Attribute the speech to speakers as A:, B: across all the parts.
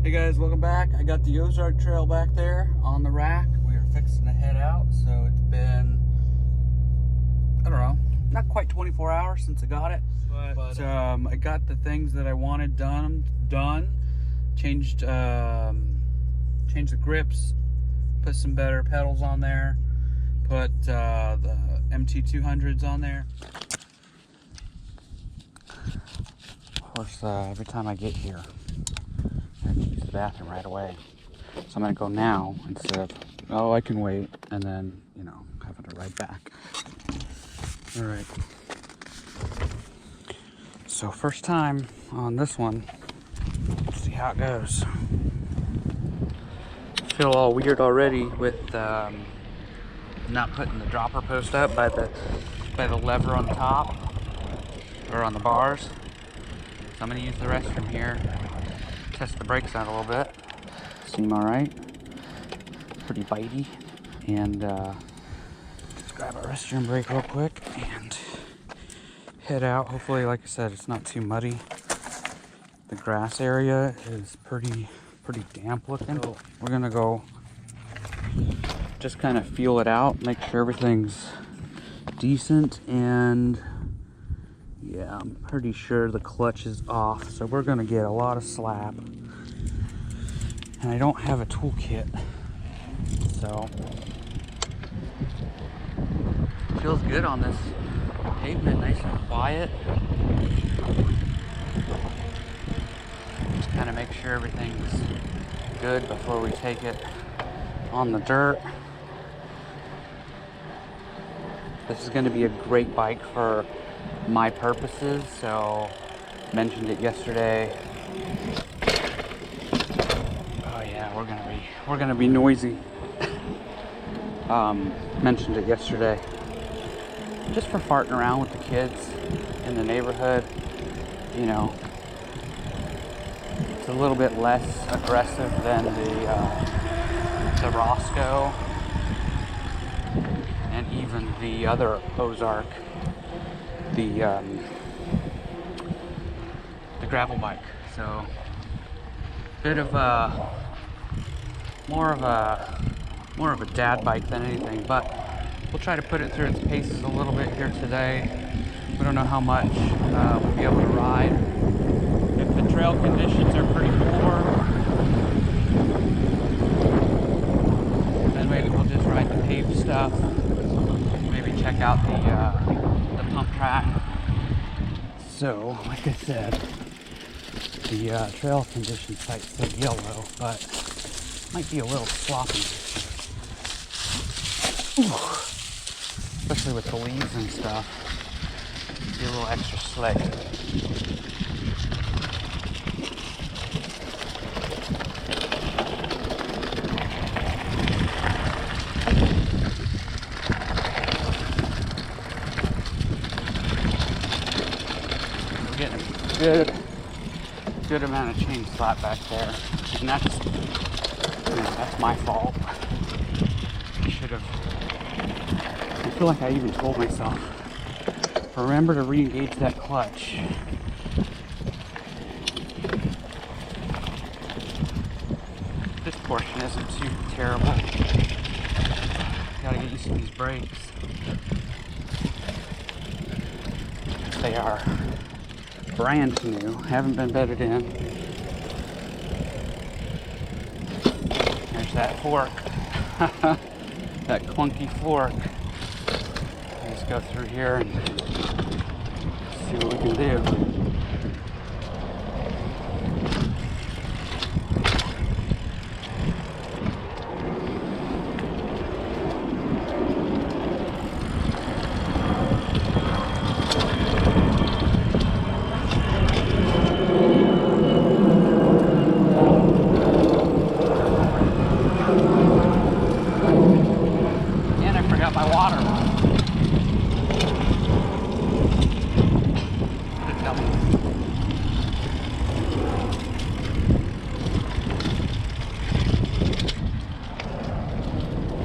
A: Hey guys, welcome back. I got the Ozarktrail back there on the rack. We are fixing to head out. So it's been, I don't know, not quite 24 hours since I got it. But I got the things that I wanted done. Changed the grips, put some better pedals on there, put the MT200s on there. Of course, every time I get here, I have to use the bathroom right away. So I'm gonna go now instead of, oh, I can wait, and then, you know, having to ride back. All right. So first time on this one, let's see how it goes. I feel all weird already with not putting the dropper post up by the lever on the top, or on the bars. So I'm gonna use the restroom here, test the brakes out a little bit. Seem all right, pretty bitey. And just grab a restroom break real quick and head out. Hopefully, like I said, it's not too muddy. The grass area is pretty damp looking. So we're gonna go just kind of feel it out, make sure everything's decent, and yeah, I'm pretty sure the clutch is off, so we're gonna get a lot of slap. And I don't have a toolkit, so it feels good on this pavement, nice and quiet. Just kind of make sure everything's good before we take it on the dirt. This is going to be a great bike for my purposes, so mentioned it yesterday. Oh yeah, we're gonna be noisy. Mentioned it yesterday, just for farting around with the kids in the neighborhood. You know, it's a little bit less aggressive than the Roscoe and even the other Ozark, the gravel bike. So bit of a more of a dad bike than anything, but we'll try to put it through its paces a little bit here today. We don't know how much we'll be able to ride. If the trail conditions are pretty poor, then maybe we'll just ride the paved stuff. Maybe check out the pump track. So, like I said, the trail conditions might say yellow, but might be a little sloppy. Ooh. Especially with the leaves and stuff. Be a little extra slick. We're getting a good amount of chain slap back there, and that's my fault. I should have. I feel like I even told myself, remember to re-engage that clutch. This portion isn't too terrible. Gotta get used to these brakes. They are brand new, haven't been bedded in. There's that fork. That clunky fork. Let's go through here and see what we can do.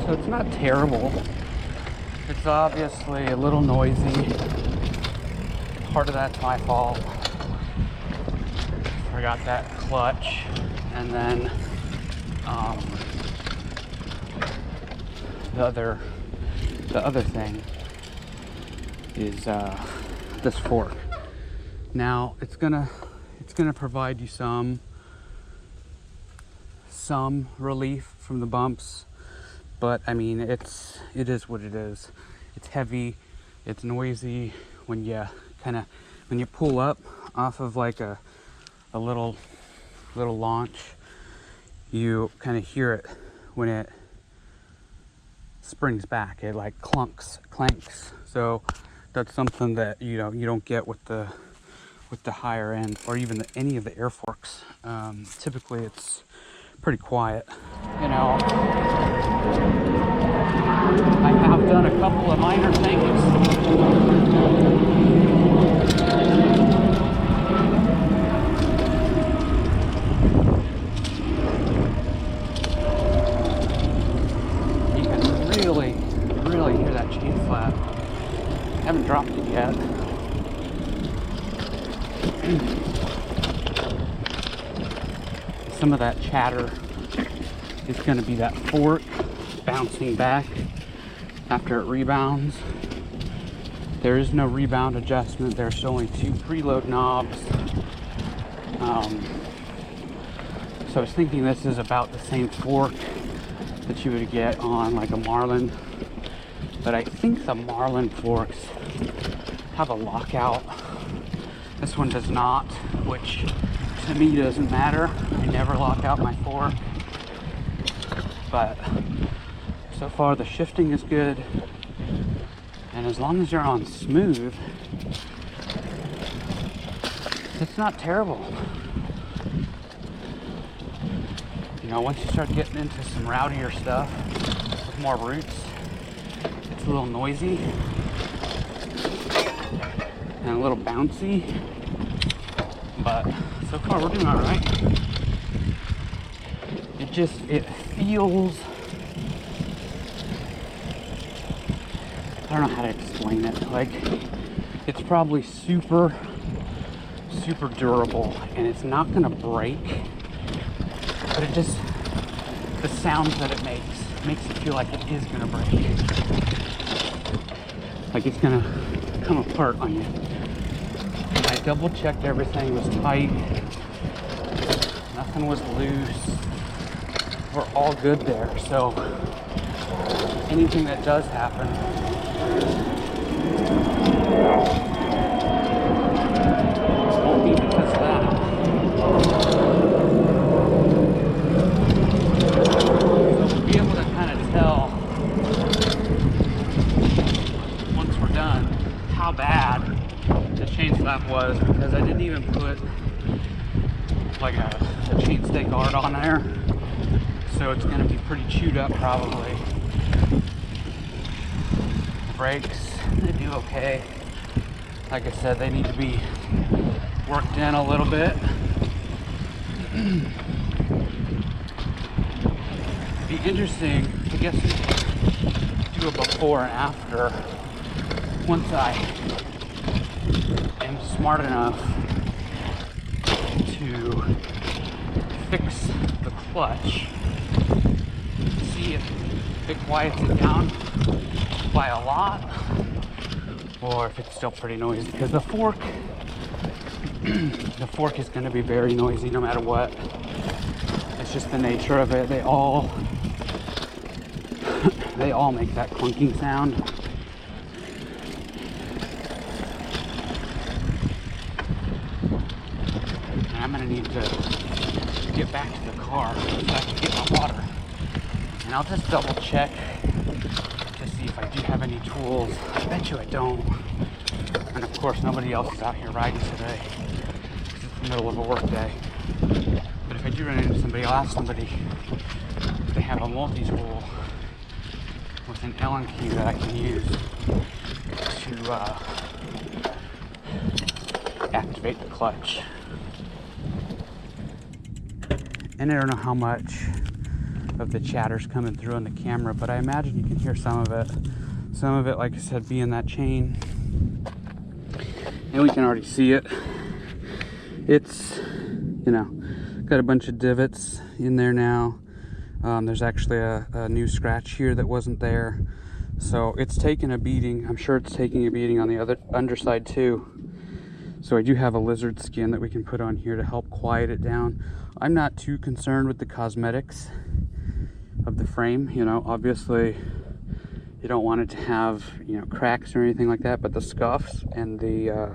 A: So it's not terrible. It's obviously a little noisy. Part of that's my fault for got that clutch, and then the other thing is this fork. Now it's gonna provide you some relief from the bumps, but I mean it is what it is. It's heavy, it's noisy. When you pull up off of like a little launch, you kind of hear it when it springs back. It like clanks. So that's something that you don't get with the higher end, or even any of the air forks. Typically it's pretty quiet. I have done a couple of minor things. You can really hear that chain flap. I haven't dropped it yet. Some of that chatter is going to be that fork bouncing back after it rebounds. There is no rebound adjustment. There's only 2 preload knobs. So I was thinking this is about the same fork that you would get on like a Marlin, but I think the Marlin forks have a lockout. This one does not, which to me doesn't matter. I never lock out my fork. But so far the shifting is good, and as long as you're on smooth, it's not terrible. Once you start getting into some rowdier stuff with more roots, it's a little noisy and a little bouncy, but so far we're doing all right. It feels, I don't know how to explain it. Like, it's probably super durable, and it's not gonna break, but the sounds that it makes it feel like it is gonna break. Like it's gonna come apart on you. I double checked everything was tight. Nothing was loose. We're all good there. So anything that does happen, won't be because of that. So we'll be able to kind of tell once we're done how bad the chain slap was, because I didn't even put like a chainstay guard on there. So it's going to be pretty chewed up probably. The brakes, they do okay. Like I said, they need to be worked in a little bit. It'd be interesting, I guess, to do a before and after once I am smart enough to fix the clutch. See if it quiets it down by a lot, or if it's still pretty noisy, because the fork is going to be very noisy no matter what. It's just the nature of it. They all make that clunking sound. And I'm going to need to get back to the car so I can get my water. And I'll just double check to see if I do have any tools. I bet you I don't. And of course nobody else is out here riding today. It's the middle of a work day. But if I do run into somebody, I'll ask somebody if they have a multi-tool with an Allen key that I can use to activate the clutch. And I don't know how much of the chatter's coming through on the camera, but I imagine you can hear some of it. Some of it, like I said, being that chain. And we can already see it. It's you know, got a bunch of divots in there now. There's actually a new scratch here that wasn't there. So it's taking a beating. I'm sure it's taking a beating on the other underside too. So I do have a lizard skin that we can put on here to help quiet it down. I'm not too concerned with the cosmetics of the frame. You know, obviously you don't want it to have, you know, cracks or anything like that, but the scuffs and the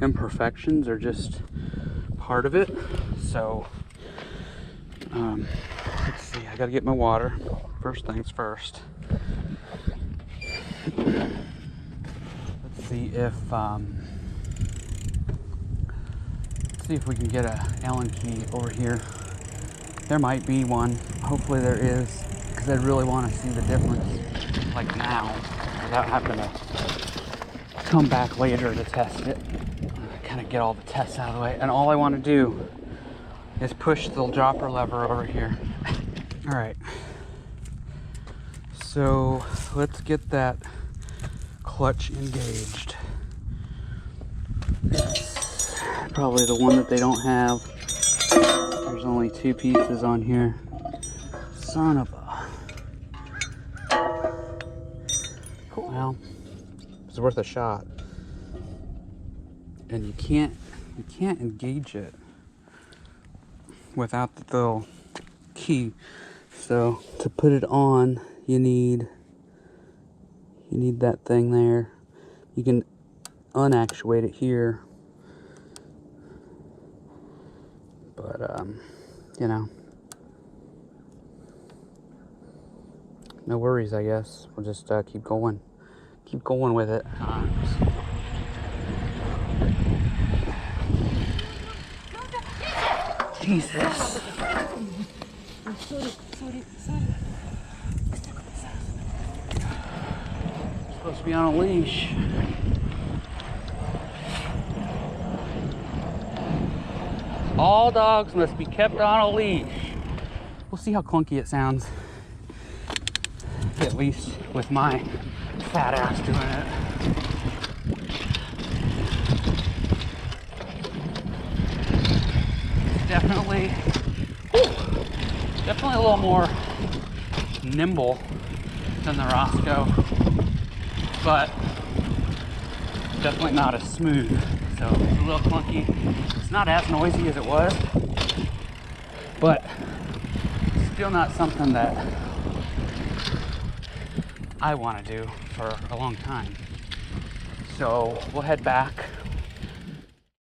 A: imperfections are just part of it. So let's see, I gotta get my water. First things first. Let's see if we can get a Allen key over here. There might be one. Hopefully there is, because I really want to see the difference, like now, without having to come back later to test it. Kind of get all the tests out of the way, and all I want to do is push the dropper lever over here. All right. So let's get that clutch engaged. It's probably the one that they don't have. There's only 2 pieces on here. Son of a... Well, it's worth a shot. And you can't engage it without the little key. So to put it on, you need that thing there. You can unactuate it here, but you know, no worries, I guess. We'll just keep going with it. Jesus. Sorry. Supposed to be on a leash. All dogs must be kept on a leash. We'll see how clunky it sounds. At least with my fat ass doing it. Definitely a little more nimble than the Roscoe, but definitely not as smooth. So it's a little clunky. It's not as noisy as it was, but still not something that I want to do for a long time. So we'll head back.